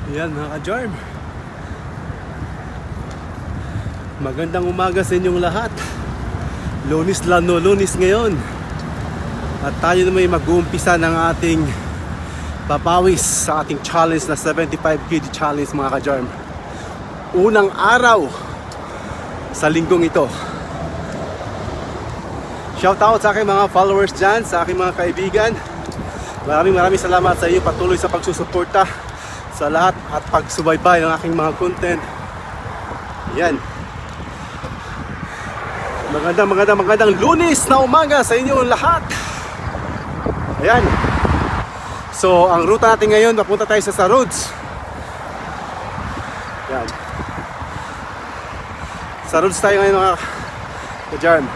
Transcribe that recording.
Yan mga ka-Jarm, magandang umaga sa inyong lahat. Lunes ngayon. At tayo na may mag-uumpisa ng ating papawis sa ating challenge na 75 kg challenge mga ka-Jarm. Unang araw sa linggong ito. Shoutout sa aking mga followers dyan, sa aking mga kaibigan. Maraming salamat sa iyo patuloy sa pagsusuporta sa lahat at pagsubaybay ng aking mga content. Yan. Magandang Lunes na umaga sa inyo lahat. Ayan. So, ang ruta natin ngayon, papunta tayo sa Roads. Yan. Sa Roads tayo ngayon mga ka-Jarm.